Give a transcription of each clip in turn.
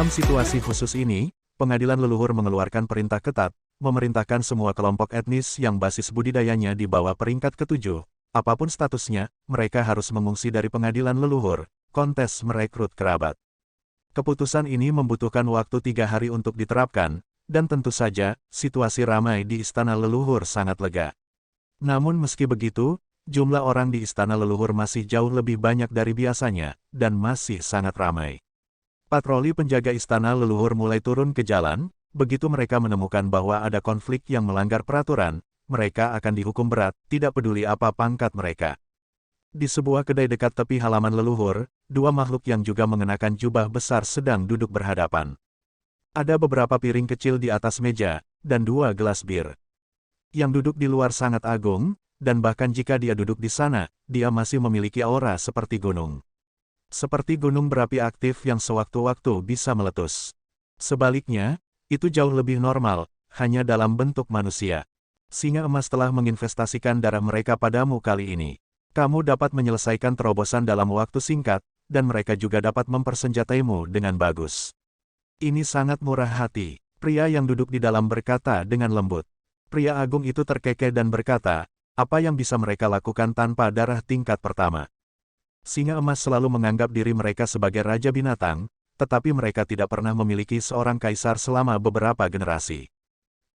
Dalam situasi khusus ini, pengadilan leluhur mengeluarkan perintah ketat, memerintahkan semua kelompok etnis yang basis budidayanya di bawah peringkat ketujuh. Apapun statusnya, mereka harus mengungsi dari pengadilan leluhur, kontes merekrut kerabat. Keputusan ini membutuhkan waktu 3 hari untuk diterapkan, dan tentu saja, situasi ramai di Istana Leluhur sangat lega. Namun meski begitu, jumlah orang di Istana Leluhur masih jauh lebih banyak dari biasanya, dan masih sangat ramai. Patroli penjaga Istana Leluhur mulai turun ke jalan, begitu mereka menemukan bahwa ada konflik yang melanggar peraturan, mereka akan dihukum berat, tidak peduli apa pangkat mereka. Di sebuah kedai dekat tepi halaman leluhur, dua makhluk yang juga mengenakan jubah besar sedang duduk berhadapan. Ada beberapa piring kecil di atas meja, dan 2 gelas bir. Yang duduk di luar sangat agung, dan bahkan jika dia duduk di sana, dia masih memiliki aura seperti gunung. Seperti gunung berapi aktif yang sewaktu-waktu bisa meletus. Sebaliknya, itu jauh lebih normal, hanya dalam bentuk manusia. Singa emas telah menginvestasikan darah mereka padamu kali ini. Kamu dapat menyelesaikan terobosan dalam waktu singkat, dan mereka juga dapat mempersenjataimu dengan bagus. Ini sangat murah hati, pria yang duduk di dalam berkata dengan lembut. Pria agung itu terkekeh dan berkata, apa yang bisa mereka lakukan tanpa darah tingkat pertama? Singa emas selalu menganggap diri mereka sebagai raja binatang, tetapi mereka tidak pernah memiliki seorang kaisar selama beberapa generasi.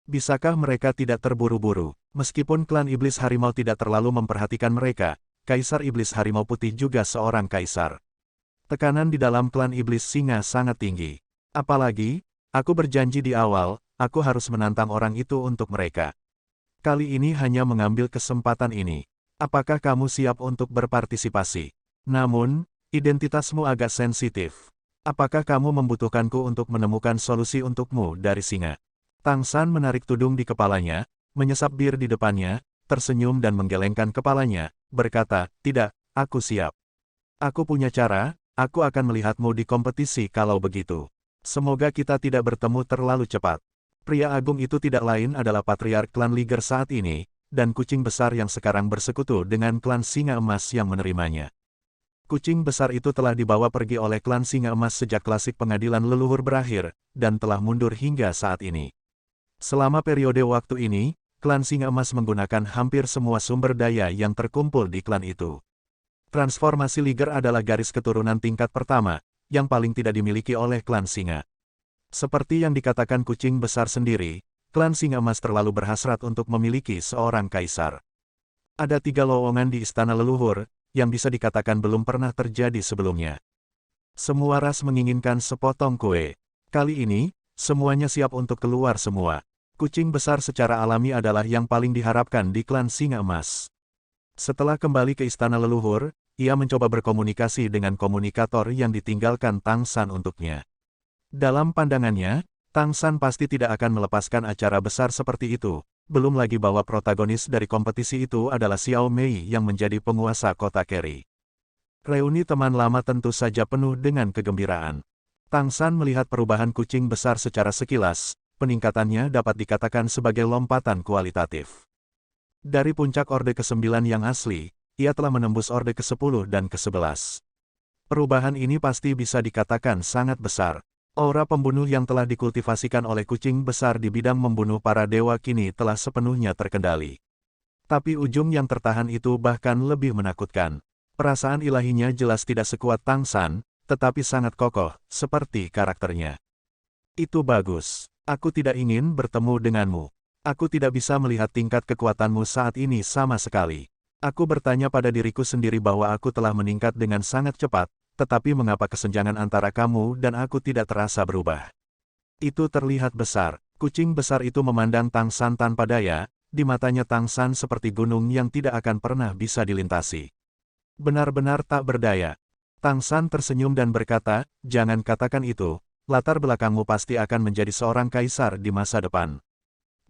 Bisakah mereka tidak terburu-buru? Meskipun klan iblis harimau tidak terlalu memperhatikan mereka, Kaisar Iblis Harimau Putih juga seorang kaisar. Tekanan di dalam klan iblis singa sangat tinggi. Apalagi, aku berjanji di awal, aku harus menantang orang itu untuk mereka. Kali ini hanya mengambil kesempatan ini. Apakah kamu siap untuk berpartisipasi? Namun, identitasmu agak sensitif. Apakah kamu membutuhkanku untuk menemukan solusi untukmu dari singa? Tang San menarik tudung di kepalanya, menyesap bir di depannya, tersenyum dan menggelengkan kepalanya, berkata, tidak, aku siap. Aku punya cara, aku akan melihatmu di kompetisi kalau begitu. Semoga kita tidak bertemu terlalu cepat. Pria agung itu tidak lain adalah patriark klan Liger saat ini, dan kucing besar yang sekarang bersekutu dengan klan Singa Emas yang menerimanya. Kucing besar itu telah dibawa pergi oleh klan Singa Emas sejak klasik pengadilan leluhur berakhir, dan telah mundur hingga saat ini. Selama periode waktu ini, klan Singa Emas menggunakan hampir semua sumber daya yang terkumpul di klan itu. Transformasi Liger adalah garis keturunan tingkat pertama, yang paling tidak dimiliki oleh klan Singa. Seperti yang dikatakan kucing besar sendiri, klan Singa Emas terlalu berhasrat untuk memiliki seorang kaisar. Ada 3 lowongan di Istana Leluhur, yang bisa dikatakan belum pernah terjadi sebelumnya. Semua ras menginginkan sepotong kue. Kali ini, semuanya siap untuk keluar semua. Kucing besar secara alami adalah yang paling diharapkan di klan Singa Emas. Setelah kembali ke Istana Leluhur, ia mencoba berkomunikasi dengan komunikator yang ditinggalkan Tang San untuknya. Dalam pandangannya, Tang San pasti tidak akan melepaskan acara besar seperti itu. Belum lagi bahwa protagonis dari kompetisi itu adalah Xiao Mei yang menjadi penguasa kota Keri. Reuni teman lama tentu saja penuh dengan kegembiraan. Tang San melihat perubahan kucing besar secara sekilas, peningkatannya dapat dikatakan sebagai lompatan kualitatif. Dari puncak Orde ke-9 yang asli, ia telah menembus Orde ke-10 dan ke-11. Perubahan ini pasti bisa dikatakan sangat besar. Aura pembunuh yang telah dikultivasikan oleh kucing besar di bidang membunuh para dewa kini telah sepenuhnya terkendali. Tapi ujung yang tertahan itu bahkan lebih menakutkan. Perasaan ilahinya jelas tidak sekuat Tang San, tetapi sangat kokoh, seperti karakternya. Itu bagus. Aku tidak ingin bertemu denganmu. Aku tidak bisa melihat tingkat kekuatanmu saat ini sama sekali. Aku bertanya pada diriku sendiri bahwa aku telah meningkat dengan sangat cepat, tetapi mengapa kesenjangan antara kamu dan aku tidak terasa berubah? Itu terlihat besar. Kucing besar itu memandang Tang San tanpa daya, di matanya Tang San seperti gunung yang tidak akan pernah bisa dilintasi. Benar-benar tak berdaya. Tang San tersenyum dan berkata, jangan katakan itu, latar belakangmu pasti akan menjadi seorang kaisar di masa depan.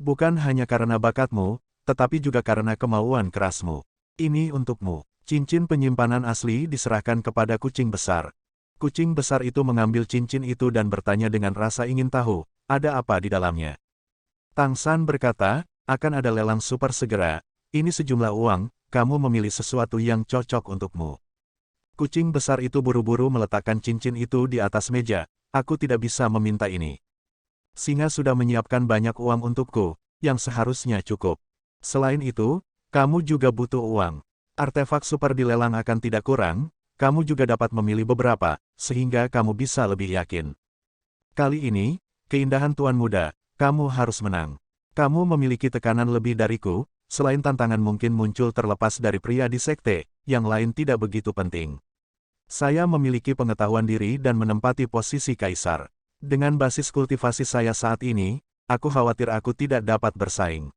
Bukan hanya karena bakatmu, tetapi juga karena kemauan kerasmu. Ini untukmu. Cincin penyimpanan asli diserahkan kepada kucing besar. Kucing besar itu mengambil cincin itu dan bertanya dengan rasa ingin tahu, ada apa di dalamnya. Tang San berkata, akan ada lelang super segera, ini sejumlah uang, kamu memilih sesuatu yang cocok untukmu. Kucing besar itu buru-buru meletakkan cincin itu di atas meja, Aku tidak bisa meminta ini. Singa sudah menyiapkan banyak uang untukku, yang seharusnya cukup. Selain itu, kamu juga butuh uang. Artefak super dilelang akan tidak kurang, kamu juga dapat memilih beberapa, sehingga kamu bisa lebih yakin. Kali ini, keindahan Tuan Muda, kamu harus menang. Kamu memiliki tekanan lebih dariku, selain tantangan mungkin muncul terlepas dari pria di sekte, yang lain tidak begitu penting. Saya memiliki pengetahuan diri dan menempati posisi kaisar. Dengan basis kultivasi saya saat ini, aku khawatir aku tidak dapat bersaing.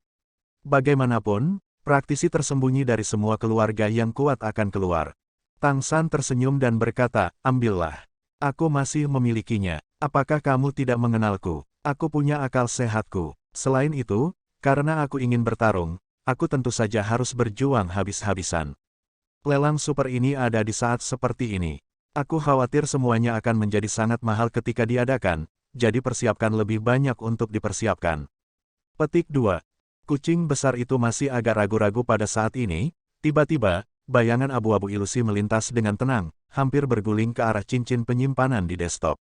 Bagaimanapun, praktisi tersembunyi dari semua keluarga yang kuat akan keluar. Tang San tersenyum dan berkata, ambillah. Aku masih memilikinya. Apakah kamu tidak mengenalku? Aku punya akal sehatku. Selain itu, karena aku ingin bertarung, aku tentu saja harus berjuang habis-habisan. Lelang super ini ada di saat seperti ini. Aku khawatir semuanya akan menjadi sangat mahal ketika diadakan, jadi persiapkan lebih banyak untuk dipersiapkan. Petik 2. Kucing besar itu masih agak ragu-ragu pada saat ini, tiba-tiba, bayangan abu-abu ilusi melintas dengan tenang, hampir berguling ke arah cincin penyimpanan di desktop.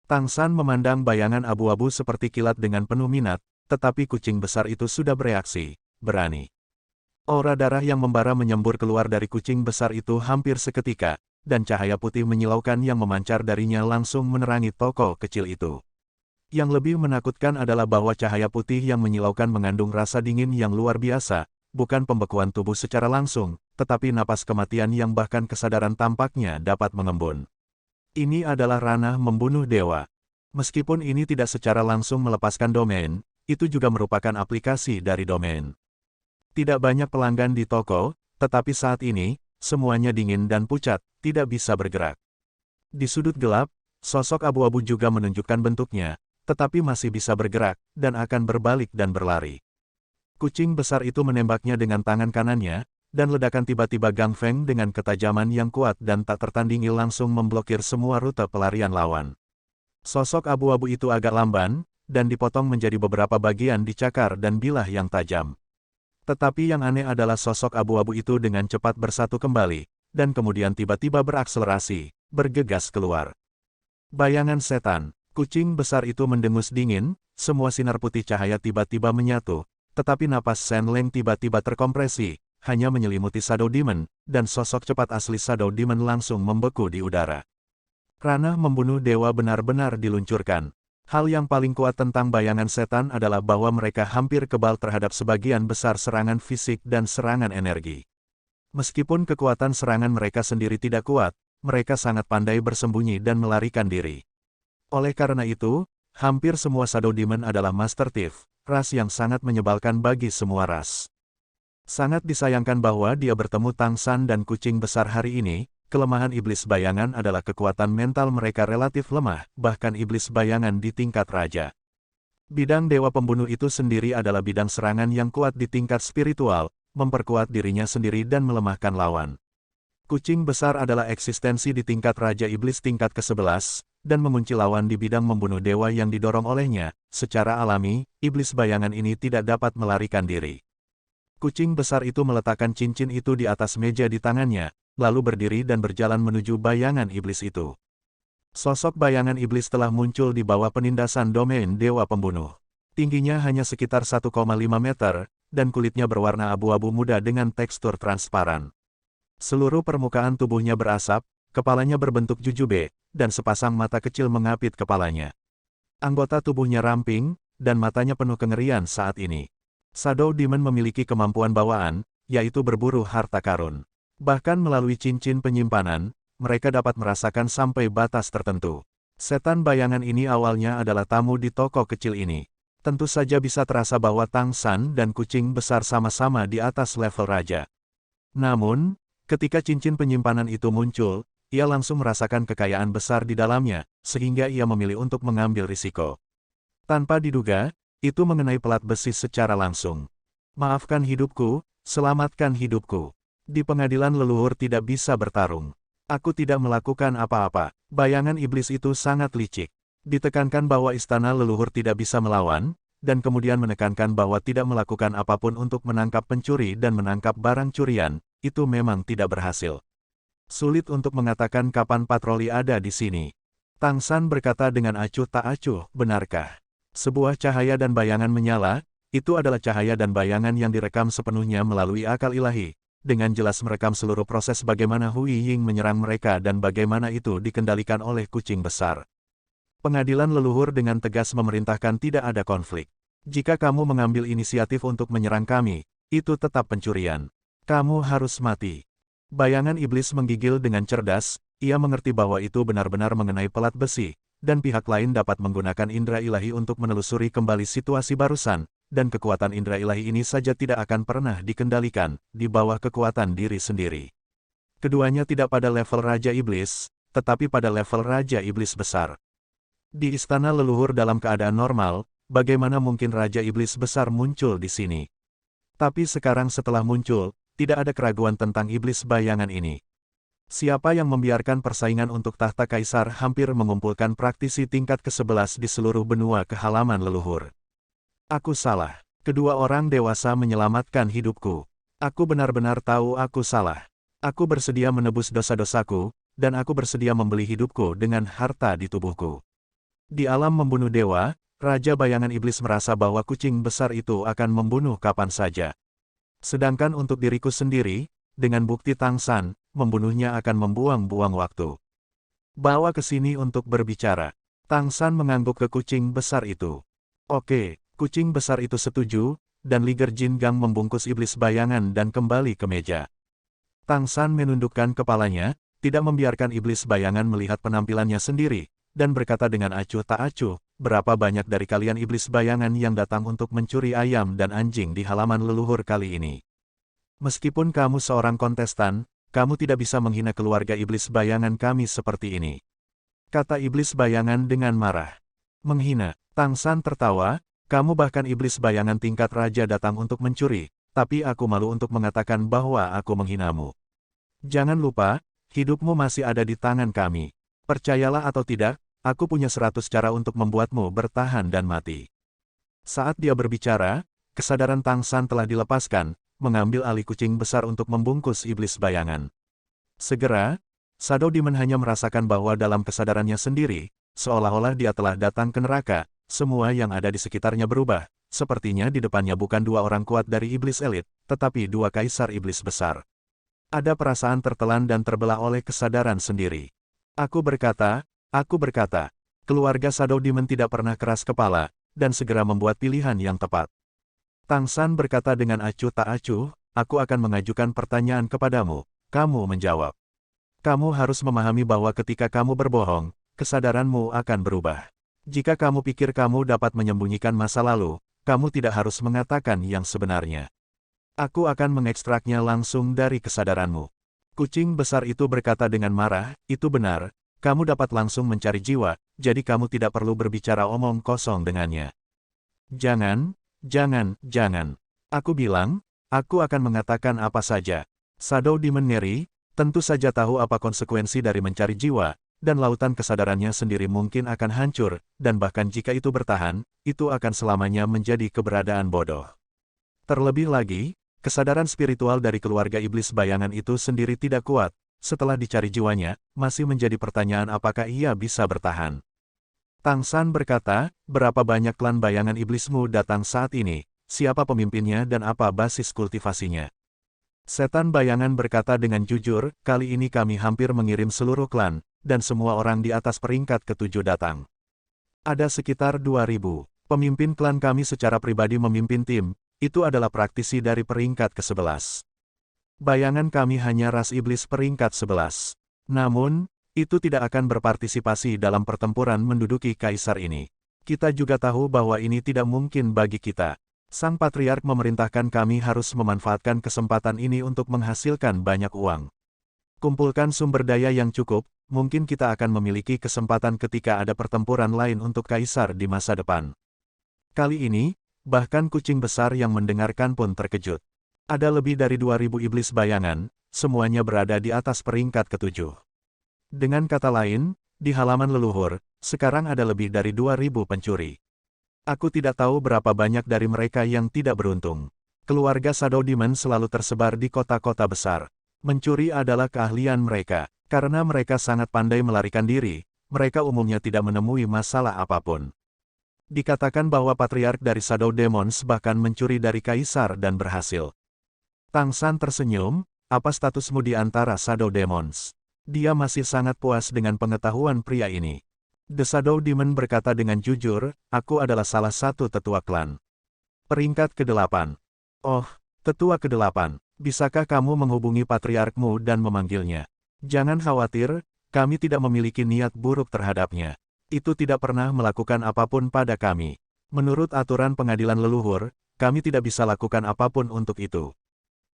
Tang San memandang bayangan abu-abu seperti kilat dengan penuh minat, tetapi kucing besar itu sudah bereaksi, berani. Aura darah yang membara menyembur keluar dari kucing besar itu hampir seketika, dan cahaya putih menyilaukan yang memancar darinya langsung menerangi toko kecil itu. Yang lebih menakutkan adalah bahwa cahaya putih yang menyilaukan mengandung rasa dingin yang luar biasa, bukan pembekuan tubuh secara langsung, tetapi napas kematian yang bahkan kesadaran tampaknya dapat mengembun. Ini adalah ranah membunuh dewa. Meskipun ini tidak secara langsung melepaskan domain, itu juga merupakan aplikasi dari domain. Tidak banyak pelanggan di toko, tetapi saat ini, semuanya dingin dan pucat, tidak bisa bergerak. Di sudut gelap, sosok abu-abu juga menunjukkan bentuknya, tetapi masih bisa bergerak, dan akan berbalik dan berlari. Kucing besar itu menembaknya dengan tangan kanannya, dan ledakan tiba-tiba Gang Feng dengan ketajaman yang kuat dan tak tertandingi langsung memblokir semua rute pelarian lawan. Sosok abu-abu itu agak lamban, dan dipotong menjadi beberapa bagian di cakar dan bilah yang tajam. Tetapi yang aneh adalah sosok abu-abu itu dengan cepat bersatu kembali, dan kemudian tiba-tiba berakselerasi, bergegas keluar. Bayangan setan, kucing besar itu mendengus dingin, semua sinar putih cahaya tiba-tiba menyatu, tetapi napas Shen Leng tiba-tiba terkompresi, hanya menyelimuti Shadow Demon, dan sosok cepat asli Shadow Demon langsung membeku di udara. Ranah membunuh dewa benar-benar diluncurkan. Hal yang paling kuat tentang bayangan setan adalah bahwa mereka hampir kebal terhadap sebagian besar serangan fisik dan serangan energi. Meskipun kekuatan serangan mereka sendiri tidak kuat, mereka sangat pandai bersembunyi dan melarikan diri. Oleh karena itu, hampir semua Shadow Demon adalah Master Thief, ras yang sangat menyebalkan bagi semua ras. Sangat disayangkan bahwa dia bertemu Tang San dan kucing besar hari ini. Kelemahan iblis bayangan adalah kekuatan mental mereka relatif lemah, bahkan iblis bayangan di tingkat raja. Bidang dewa pembunuh itu sendiri adalah bidang serangan yang kuat di tingkat spiritual, memperkuat dirinya sendiri dan melemahkan lawan. Kucing besar adalah eksistensi di tingkat raja iblis tingkat ke-11, dan mengunci lawan di bidang membunuh dewa yang didorong olehnya. Secara alami, iblis bayangan ini tidak dapat melarikan diri. Kucing besar itu meletakkan cincin itu di atas meja di tangannya, lalu berdiri dan berjalan menuju bayangan iblis itu. Sosok bayangan iblis telah muncul di bawah penindasan domain dewa pembunuh. Tingginya hanya sekitar 1,5 meter, dan kulitnya berwarna abu-abu muda dengan tekstur transparan. Seluruh permukaan tubuhnya berasap, kepalanya berbentuk jujube, dan sepasang mata kecil mengapit kepalanya. Anggota tubuhnya ramping, dan matanya penuh kengerian saat ini. Shadow Demon memiliki kemampuan bawaan, yaitu berburu harta karun. Bahkan melalui cincin penyimpanan, mereka dapat merasakan sampai batas tertentu. Setan bayangan ini awalnya adalah tamu di toko kecil ini. Tentu saja bisa terasa bahwa Tang San dan kucing besar sama-sama di atas level raja. Namun, ketika cincin penyimpanan itu muncul, ia langsung merasakan kekayaan besar di dalamnya, sehingga ia memilih untuk mengambil risiko. Tanpa diduga, itu mengenai pelat besi secara langsung. Maafkan hidupku, selamatkan hidupku. Di pengadilan leluhur tidak bisa bertarung. Aku tidak melakukan apa-apa. Bayangan iblis itu sangat licik. Ditekankan bahwa istana leluhur tidak bisa melawan, dan kemudian menekankan bahwa tidak melakukan apapun untuk menangkap pencuri dan menangkap barang curian, itu memang tidak berhasil. Sulit untuk mengatakan kapan patroli ada di sini. Tang San berkata dengan acuh tak acuh, benarkah? Sebuah cahaya dan bayangan menyala, itu adalah cahaya dan bayangan yang direkam sepenuhnya melalui akal ilahi, dengan jelas merekam seluruh proses bagaimana Hui Ying menyerang mereka dan bagaimana itu dikendalikan oleh kucing besar. Pengadilan leluhur dengan tegas memerintahkan tidak ada konflik. Jika kamu mengambil inisiatif untuk menyerang kami, itu tetap pencurian. Kamu harus mati. Bayangan iblis menggigil dengan cerdas, ia mengerti bahwa itu benar-benar mengenai pelat besi, dan pihak lain dapat menggunakan indera ilahi untuk menelusuri kembali situasi barusan, dan kekuatan indera ilahi ini saja tidak akan pernah dikendalikan, di bawah kekuatan diri sendiri. Keduanya tidak pada level Raja Iblis, tetapi pada level Raja Iblis besar. Di istana leluhur dalam keadaan normal, bagaimana mungkin Raja Iblis besar muncul di sini? Tapi sekarang setelah muncul, tidak ada keraguan tentang iblis bayangan ini. Siapa yang membiarkan persaingan untuk tahta kaisar hampir mengumpulkan praktisi tingkat ke-11 di seluruh benua ke halaman leluhur? Aku salah. Kedua orang dewasa menyelamatkan hidupku. Aku benar-benar tahu aku salah. Aku bersedia menebus dosa-dosaku, dan aku bersedia membeli hidupku dengan harta di tubuhku. Di alam membunuh dewa, Raja Bayangan Iblis merasa bahwa kucing besar itu akan membunuh kapan saja. Sedangkan untuk diriku sendiri, dengan bukti Tang San, membunuhnya akan membuang-buang waktu. Bawa ke sini untuk berbicara. Tang San mengangguk ke kucing besar itu. Oke, kucing besar itu setuju, dan Liger Jin Gang membungkus iblis bayangan dan kembali ke meja. Tang San menundukkan kepalanya, tidak membiarkan iblis bayangan melihat penampilannya sendiri, dan berkata dengan acuh tak acuh, berapa banyak dari kalian iblis bayangan yang datang untuk mencuri ayam dan anjing di halaman leluhur kali ini? Meskipun kamu seorang kontestan, kamu tidak bisa menghina keluarga iblis bayangan kami seperti ini. Kata iblis bayangan dengan marah. Menghina. Tang San tertawa, kamu bahkan iblis bayangan tingkat raja datang untuk mencuri, tapi aku malu untuk mengatakan bahwa aku menghinamu. Jangan lupa, hidupmu masih ada di tangan kami. Percayalah atau tidak, aku punya 100 cara untuk membuatmu bertahan dan mati. Saat dia berbicara, kesadaran Tang San telah dilepaskan, mengambil alih kucing besar untuk membungkus iblis bayangan. Segera, Shadow Demon hanya merasakan bahwa dalam kesadarannya sendiri, seolah-olah dia telah datang ke neraka, semua yang ada di sekitarnya berubah, sepertinya di depannya bukan dua orang kuat dari iblis elit, tetapi dua kaisar iblis besar. Ada perasaan tertelan dan terbelah oleh kesadaran sendiri. Aku berkata, keluarga Shadow Demon tidak pernah keras kepala, dan segera membuat pilihan yang tepat. Tang San berkata dengan acuh tak acuh, aku akan mengajukan pertanyaan kepadamu, kamu menjawab. Kamu harus memahami bahwa ketika kamu berbohong, kesadaranmu akan berubah. Jika kamu pikir kamu dapat menyembunyikan masa lalu, kamu tidak harus mengatakan yang sebenarnya. Aku akan mengekstraknya langsung dari kesadaranmu. Kucing besar itu berkata dengan marah, itu benar, kamu dapat langsung mencari jiwa, jadi kamu tidak perlu berbicara omong kosong dengannya. Jangan. Aku bilang, aku akan mengatakan apa saja. Shadow Demon ngeri, tentu saja tahu apa konsekuensi dari mencari jiwa, dan lautan kesadarannya sendiri mungkin akan hancur, dan bahkan jika itu bertahan, itu akan selamanya menjadi keberadaan bodoh. Terlebih lagi, kesadaran spiritual dari keluarga iblis bayangan itu sendiri tidak kuat, setelah dicari jiwanya, masih menjadi pertanyaan apakah ia bisa bertahan. Tang San berkata, berapa banyak klan bayangan iblismu datang saat ini, siapa pemimpinnya dan apa basis kultivasinya? Setan bayangan berkata dengan jujur, kali ini kami hampir mengirim seluruh klan, dan semua orang di atas peringkat ke-7 datang. Ada sekitar 2.000. Pemimpin klan kami secara pribadi memimpin tim, itu adalah praktisi dari peringkat ke-11. Bayangan kami hanya ras iblis peringkat 11. Namun, itu tidak akan berpartisipasi dalam pertempuran menduduki kaisar ini. Kita juga tahu bahwa ini tidak mungkin bagi kita. Sang Patriark memerintahkan kami harus memanfaatkan kesempatan ini untuk menghasilkan banyak uang. Kumpulkan sumber daya yang cukup, mungkin kita akan memiliki kesempatan ketika ada pertempuran lain untuk kaisar di masa depan. Kali ini, bahkan kucing besar yang mendengarkan pun terkejut. Ada lebih dari 2.000 iblis bayangan, semuanya berada di atas peringkat ke-7. Dengan kata lain, di halaman leluhur, sekarang ada lebih dari 2.000 pencuri. Aku tidak tahu berapa banyak dari mereka yang tidak beruntung. Keluarga Shadow Demon selalu tersebar di kota-kota besar. Mencuri adalah keahlian mereka. Karena mereka sangat pandai melarikan diri, mereka umumnya tidak menemui masalah apapun. Dikatakan bahwa patriark dari Shadow Demons bahkan mencuri dari kaisar dan berhasil. Tang San tersenyum, apa statusmu di antara Shadow Demons? Dia masih sangat puas dengan pengetahuan pria ini. The Shadow Demon berkata dengan jujur, aku adalah salah satu tetua klan. Peringkat ke-8. Oh, tetua ke-8, bisakah kamu menghubungi patriarkmu dan memanggilnya? Jangan khawatir, kami tidak memiliki niat buruk terhadapnya. Itu tidak pernah melakukan apapun pada kami. Menurut aturan pengadilan leluhur, kami tidak bisa lakukan apapun untuk itu.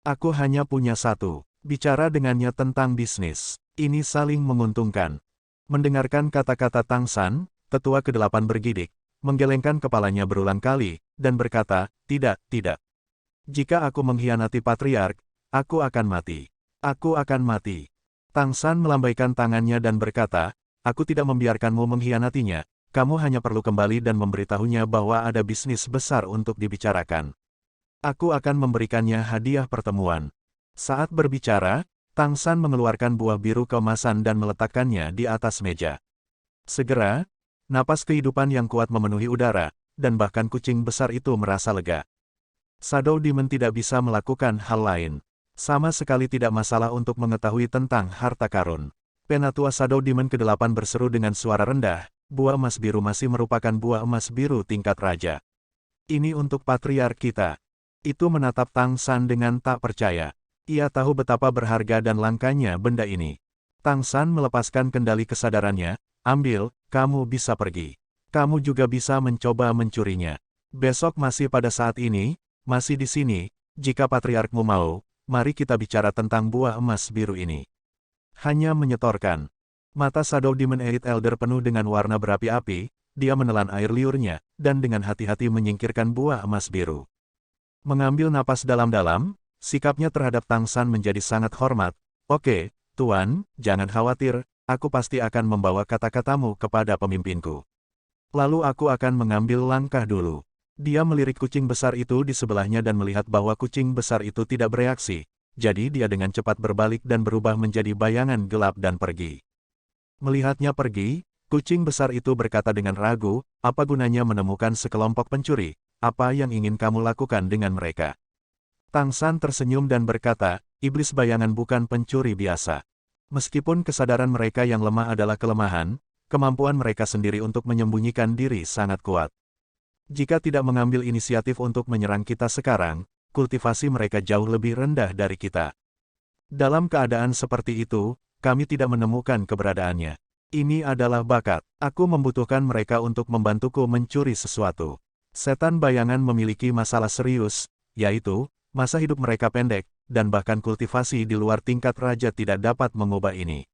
Aku hanya punya satu, bicara dengannya tentang bisnis. Ini saling menguntungkan. Mendengarkan kata-kata Tang San, tetua ke-8 bergidik, menggelengkan kepalanya berulang kali, dan berkata, tidak. Jika aku mengkhianati patriark, aku akan mati. Aku akan mati. Tang San melambaikan tangannya dan berkata, aku tidak membiarkanmu mengkhianatinya, kamu hanya perlu kembali dan memberitahunya bahwa ada bisnis besar untuk dibicarakan. Aku akan memberikannya hadiah pertemuan. Saat berbicara, Tang San mengeluarkan buah biru keemasan dan meletakkannya di atas meja. Segera, napas kehidupan yang kuat memenuhi udara, dan bahkan kucing besar itu merasa lega. Shadow Demon tidak bisa melakukan hal lain. Sama sekali tidak masalah untuk mengetahui tentang harta karun. Penatua Shadow Demon ke-8 berseru dengan suara rendah, buah emas biru masih merupakan buah emas biru tingkat raja. Ini untuk patriark kita. Itu menatap Tang San dengan tak percaya. Ia tahu betapa berharga dan langkanya benda ini. Tang San melepaskan kendali kesadarannya, ambil, kamu bisa pergi. Kamu juga bisa mencoba mencurinya. Besok masih pada saat ini, masih di sini, jika patriarkmu mau, mari kita bicara tentang buah emas biru ini. Hanya menyetorkan. Mata Shadow Demon Elite Elder penuh dengan warna berapi-api, dia menelan air liurnya, dan dengan hati-hati menyingkirkan buah emas biru. Mengambil napas dalam-dalam, sikapnya terhadap Tang San menjadi sangat hormat. Oke, Tuan, jangan khawatir, aku pasti akan membawa kata-katamu kepada pemimpinku. Lalu aku akan mengambil langkah dulu. Dia melirik kucing besar itu di sebelahnya dan melihat bahwa kucing besar itu tidak bereaksi, jadi dia dengan cepat berbalik dan berubah menjadi bayangan gelap dan pergi. Melihatnya pergi, kucing besar itu berkata dengan ragu, apa gunanya menemukan sekelompok pencuri? Apa yang ingin kamu lakukan dengan mereka? Tang San tersenyum dan berkata, iblis bayangan bukan pencuri biasa. Meskipun kesadaran mereka yang lemah adalah kelemahan, kemampuan mereka sendiri untuk menyembunyikan diri sangat kuat. Jika tidak mengambil inisiatif untuk menyerang kita sekarang, kultivasi mereka jauh lebih rendah dari kita. Dalam keadaan seperti itu, kami tidak menemukan keberadaannya. Ini adalah bakat. Aku membutuhkan mereka untuk membantuku mencuri sesuatu. Setan bayangan memiliki masalah serius, yaitu, masa hidup mereka pendek, dan bahkan kultivasi di luar tingkat raja tidak dapat mengubah ini.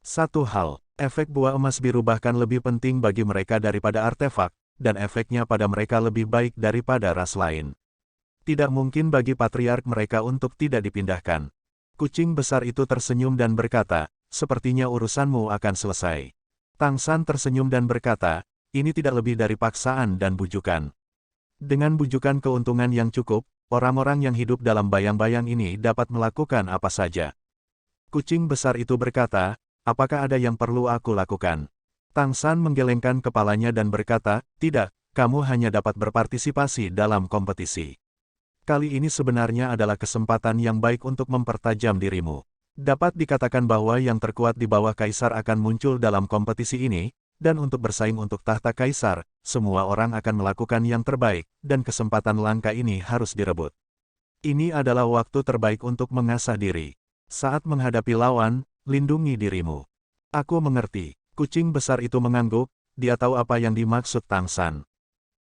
Satu hal, efek buah emas biru bahkan lebih penting bagi mereka daripada artefak, dan efeknya pada mereka lebih baik daripada ras lain. Tidak mungkin bagi patriark mereka untuk tidak dipindahkan. Kucing besar itu tersenyum dan berkata, sepertinya urusanmu akan selesai. Tang San tersenyum dan berkata, ini tidak lebih dari paksaan dan bujukan. Dengan bujukan keuntungan yang cukup, orang-orang yang hidup dalam bayang-bayang ini dapat melakukan apa saja. Kucing besar itu berkata, apakah ada yang perlu aku lakukan? Tang San menggelengkan kepalanya dan berkata, tidak, kamu hanya dapat berpartisipasi dalam kompetisi. Kali ini sebenarnya adalah kesempatan yang baik untuk mempertajam dirimu. Dapat dikatakan bahwa yang terkuat di bawah kaisar akan muncul dalam kompetisi ini, dan untuk bersaing untuk tahta kaisar, semua orang akan melakukan yang terbaik, dan kesempatan langka ini harus direbut. Ini adalah waktu terbaik untuk mengasah diri. Saat menghadapi lawan, lindungi dirimu. Aku mengerti. Kucing besar itu mengangguk, dia tahu apa yang dimaksud Tang San.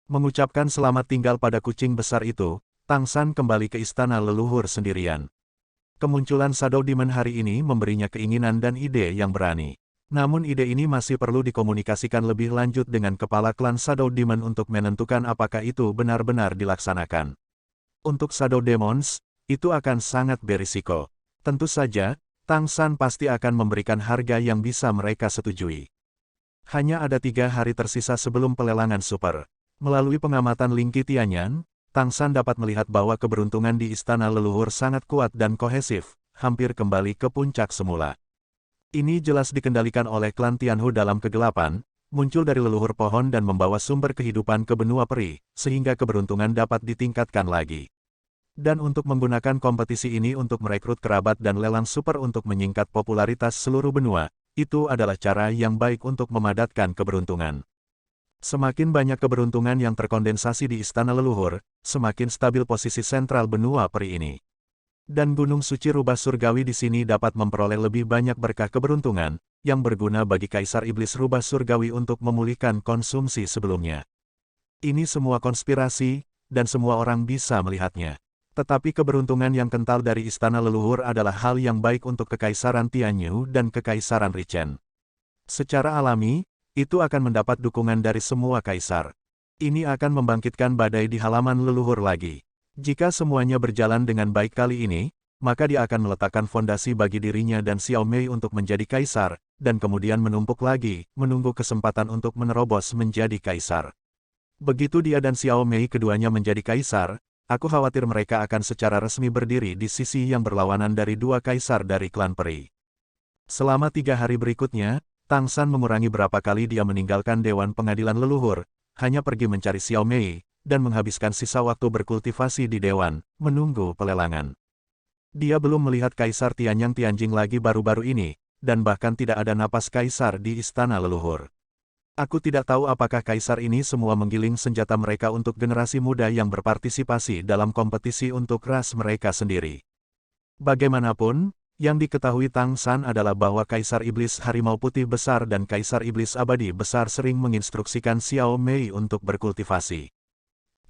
Mengucapkan selamat tinggal pada kucing besar itu, Tang San kembali ke istana leluhur sendirian. Kemunculan Shadow Demon hari ini memberinya keinginan dan ide yang berani. Namun ide ini masih perlu dikomunikasikan lebih lanjut dengan kepala klan Shadow Demon untuk menentukan apakah itu benar-benar dilaksanakan. Untuk Shadow Demons, itu akan sangat berisiko. Tentu saja, Tang San pasti akan memberikan harga yang bisa mereka setujui. Hanya ada 3 hari tersisa sebelum pelelangan super. Melalui pengamatan Lingki Tianyan, Tang San dapat melihat bahwa keberuntungan di istana leluhur sangat kuat dan kohesif, hampir kembali ke puncak semula. Ini jelas dikendalikan oleh klan Tianhu dalam kegelapan, muncul dari leluhur pohon dan membawa sumber kehidupan ke benua peri, sehingga keberuntungan dapat ditingkatkan lagi. Dan untuk menggunakan kompetisi ini untuk merekrut kerabat dan lelang super untuk menyingkat popularitas seluruh benua, itu adalah cara yang baik untuk memadatkan keberuntungan. Semakin banyak keberuntungan yang terkondensasi di istana leluhur, semakin stabil posisi sentral benua peri ini. Dan Gunung Suci Rubah Surgawi di sini dapat memperoleh lebih banyak berkah keberuntungan, yang berguna bagi Kaisar Iblis Rubah Surgawi untuk memulihkan konsumsi sebelumnya. Ini semua konspirasi, dan semua orang bisa melihatnya. Tetapi keberuntungan yang kental dari istana leluhur adalah hal yang baik untuk Kekaisaran Tianyu dan Kekaisaran Richen. Secara alami, itu akan mendapat dukungan dari semua kaisar. Ini akan membangkitkan badai di halaman leluhur lagi. Jika semuanya berjalan dengan baik kali ini, maka dia akan meletakkan fondasi bagi dirinya dan Xiao Mei untuk menjadi kaisar, dan kemudian menumpuk lagi, menunggu kesempatan untuk menerobos menjadi kaisar. Begitu dia dan Xiao Mei keduanya menjadi kaisar, aku khawatir mereka akan secara resmi berdiri di sisi yang berlawanan dari dua kaisar dari klan peri. Selama 3 hari berikutnya, Tang San mengurangi berapa kali dia meninggalkan Dewan Pengadilan Leluhur, hanya pergi mencari Xiao Mei, dan menghabiskan sisa waktu berkultivasi di Dewan, menunggu pelelangan. Dia belum melihat Kaisar Tianyang Tianjing lagi baru-baru ini, dan bahkan tidak ada napas Kaisar di Istana Leluhur. Aku tidak tahu apakah Kaisar ini semua menggiling senjata mereka untuk generasi muda yang berpartisipasi dalam kompetisi untuk ras mereka sendiri. Bagaimanapun, yang diketahui Tang San adalah bahwa Kaisar Iblis Harimau Putih Besar dan Kaisar Iblis Abadi Besar sering menginstruksikan Xiao Mei untuk berkultivasi.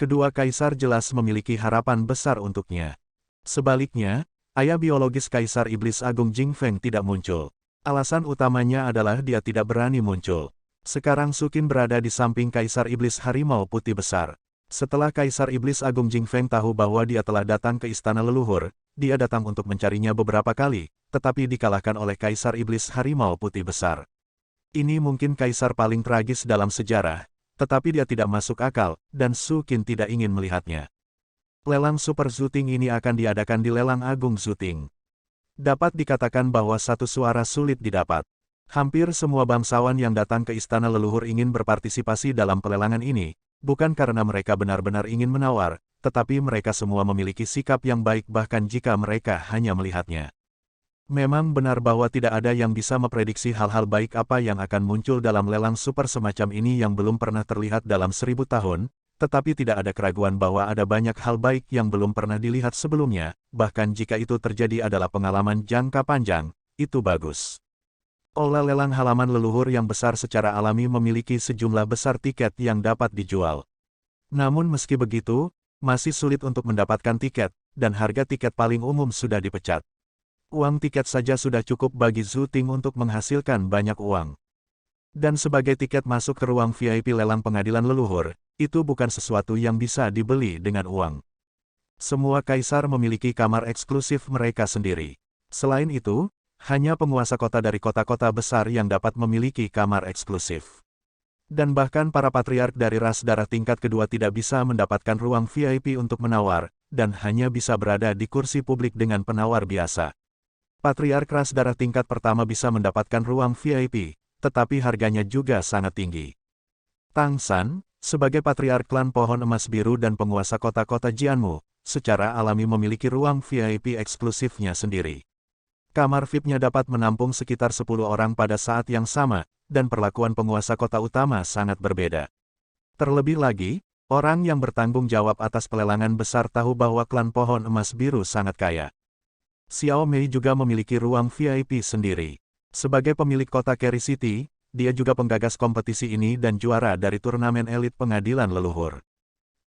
Kedua kaisar jelas memiliki harapan besar untuknya. Sebaliknya, ayah biologis Kaisar Iblis Agung Jing Feng tidak muncul. Alasan utamanya adalah dia tidak berani muncul. Sekarang Sukin berada di samping Kaisar Iblis Harimau Putih Besar. Setelah Kaisar Iblis Agung Jing Feng tahu bahwa dia telah datang ke istana leluhur, dia datang untuk mencarinya beberapa kali, tetapi dikalahkan oleh Kaisar Iblis Harimau Putih Besar. Ini mungkin kaisar paling tragis dalam sejarah, tetapi dia tidak masuk akal, dan Sukin tidak ingin melihatnya. Lelang Super Zhuting ini akan diadakan di Lelang Agung Zhuting. Dapat dikatakan bahwa satu suara sulit didapat. Hampir semua bangsawan yang datang ke istana leluhur ingin berpartisipasi dalam pelelangan ini, bukan karena mereka benar-benar ingin menawar, tetapi mereka semua memiliki sikap yang baik bahkan jika mereka hanya melihatnya. Memang benar bahwa tidak ada yang bisa memprediksi hal-hal baik apa yang akan muncul dalam lelang super semacam ini yang belum pernah terlihat dalam 1000 tahun, tetapi tidak ada keraguan bahwa ada banyak hal baik yang belum pernah dilihat sebelumnya, bahkan jika itu terjadi adalah pengalaman jangka panjang, itu bagus. Olah lelang halaman leluhur yang besar secara alami memiliki sejumlah besar tiket yang dapat dijual. Namun meski begitu, masih sulit untuk mendapatkan tiket, dan harga tiket paling umum sudah dipecat. Uang tiket saja sudah cukup bagi Zhuting untuk menghasilkan banyak uang. Dan sebagai tiket masuk ke ruang VIP lelang pengadilan leluhur, itu bukan sesuatu yang bisa dibeli dengan uang. Semua kaisar memiliki kamar eksklusif mereka sendiri. Selain itu, hanya penguasa kota dari kota-kota besar yang dapat memiliki kamar eksklusif. Dan bahkan para patriark dari ras darah tingkat kedua tidak bisa mendapatkan ruang VIP untuk menawar, dan hanya bisa berada di kursi publik dengan penawar biasa. Patriark ras darah tingkat pertama bisa mendapatkan ruang VIP, tetapi harganya juga sangat tinggi. Tang San, sebagai patriark klan Pohon Emas Biru dan penguasa kota-kota Jianmu, secara alami memiliki ruang VIP eksklusifnya sendiri. Kamar VIP-nya dapat menampung sekitar 10 orang pada saat yang sama, dan perlakuan penguasa kota utama sangat berbeda. Terlebih lagi, orang yang bertanggung jawab atas pelelangan besar tahu bahwa klan Pohon Emas Biru sangat kaya. Xiao Mei juga memiliki ruang VIP sendiri. Sebagai pemilik kota Carry City, dia juga penggagas kompetisi ini dan juara dari turnamen elit pengadilan leluhur.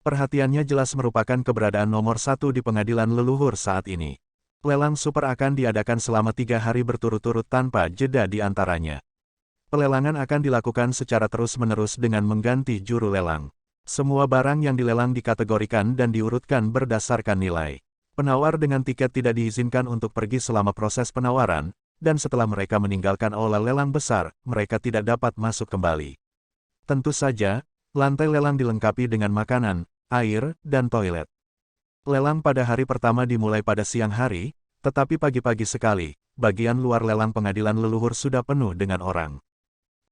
Perhatiannya jelas merupakan keberadaan nomor 1 di pengadilan leluhur saat ini. Lelang super akan diadakan selama 3 hari berturut-turut tanpa jeda di antaranya. Pelelangan akan dilakukan secara terus-menerus dengan mengganti juru lelang. Semua barang yang dilelang dikategorikan dan diurutkan berdasarkan nilai. Penawar dengan tiket tidak diizinkan untuk pergi selama proses penawaran, dan setelah mereka meninggalkan aula lelang besar, mereka tidak dapat masuk kembali. Tentu saja, lantai lelang dilengkapi dengan makanan, air, dan toilet. Lelang pada hari pertama dimulai pada siang hari, Tetapi pagi-pagi sekali, bagian luar lelang pengadilan leluhur sudah penuh dengan orang.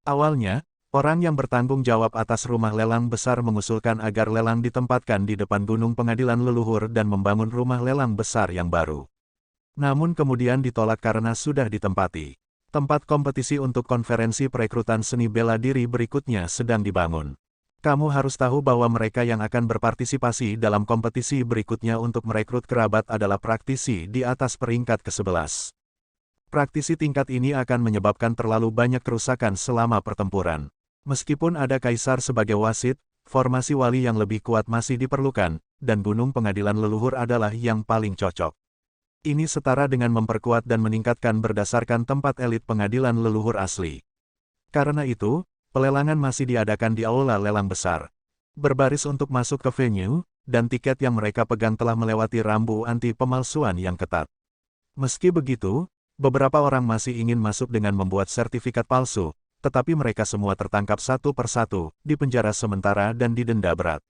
Awalnya, orang yang bertanggung jawab atas rumah lelang besar mengusulkan agar lelang ditempatkan di depan gunung pengadilan leluhur dan membangun rumah lelang besar yang baru. Namun kemudian ditolak karena sudah ditempati. Tempat kompetisi untuk konferensi perekrutan seni bela diri berikutnya sedang dibangun. Kamu harus tahu bahwa mereka yang akan berpartisipasi dalam kompetisi berikutnya untuk merekrut kerabat adalah praktisi di atas peringkat ke-11. Praktisi tingkat ini akan menyebabkan terlalu banyak kerusakan selama pertempuran. Meskipun ada kaisar sebagai wasit, formasi wali yang lebih kuat masih diperlukan, dan gunung pengadilan leluhur adalah yang paling cocok. Ini setara dengan memperkuat dan meningkatkan berdasarkan tempat elit pengadilan leluhur asli. Karena itu, pelelangan masih diadakan di aula lelang besar. Berbaris untuk masuk ke venue, dan tiket yang mereka pegang telah melewati rambu anti pemalsuan yang ketat. Meski begitu, beberapa orang masih ingin masuk dengan membuat sertifikat palsu, tetapi mereka semua tertangkap satu persatu, dipenjara sementara dan didenda berat.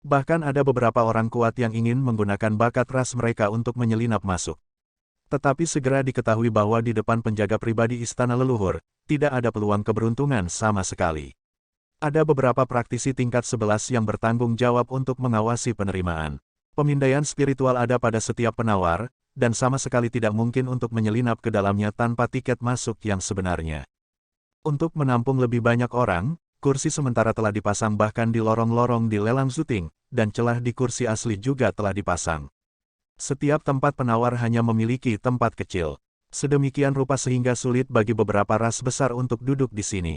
Bahkan ada beberapa orang kuat yang ingin menggunakan bakat ras mereka untuk menyelinap masuk. Tetapi segera diketahui bahwa di depan penjaga pribadi istana leluhur, tidak ada peluang keberuntungan sama sekali. Ada beberapa praktisi tingkat 11 yang bertanggung jawab untuk mengawasi penerimaan. Pemindaian spiritual ada pada setiap penawar, dan sama sekali tidak mungkin untuk menyelinap ke dalamnya tanpa tiket masuk yang sebenarnya. Untuk menampung lebih banyak orang, kursi sementara telah dipasang bahkan di lorong-lorong di lelang syuting, dan celah di kursi asli juga telah dipasang. Setiap tempat penawar hanya memiliki tempat kecil. Sedemikian rupa sehingga sulit bagi beberapa ras besar untuk duduk di sini.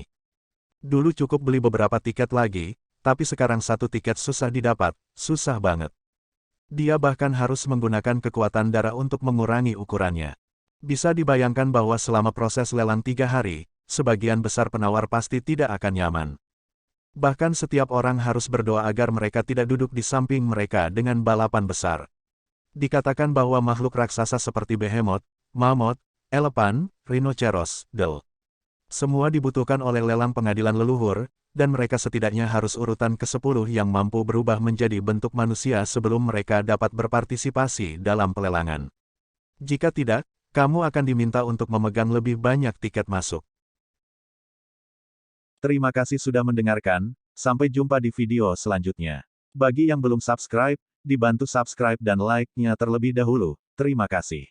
Dulu cukup beli beberapa tiket lagi, tapi sekarang satu tiket susah didapat, susah banget. Dia bahkan harus menggunakan kekuatan darah untuk mengurangi ukurannya. Bisa dibayangkan bahwa selama proses lelang 3 hari, sebagian besar penawar pasti tidak akan nyaman. Bahkan setiap orang harus berdoa agar mereka tidak duduk di samping mereka dengan balapan besar. Dikatakan bahwa makhluk raksasa seperti behemoth, mammoth, elepan, rhinoceros, del. Semua dibutuhkan oleh lelang pengadilan leluhur, dan mereka setidaknya harus urutan ke-10 yang mampu berubah menjadi bentuk manusia sebelum mereka dapat berpartisipasi dalam pelelangan. Jika tidak, kamu akan diminta untuk memegang lebih banyak tiket masuk. Terima kasih sudah mendengarkan, sampai jumpa di video selanjutnya. Bagi yang belum subscribe, dibantu subscribe dan like-nya terlebih dahulu. Terima kasih.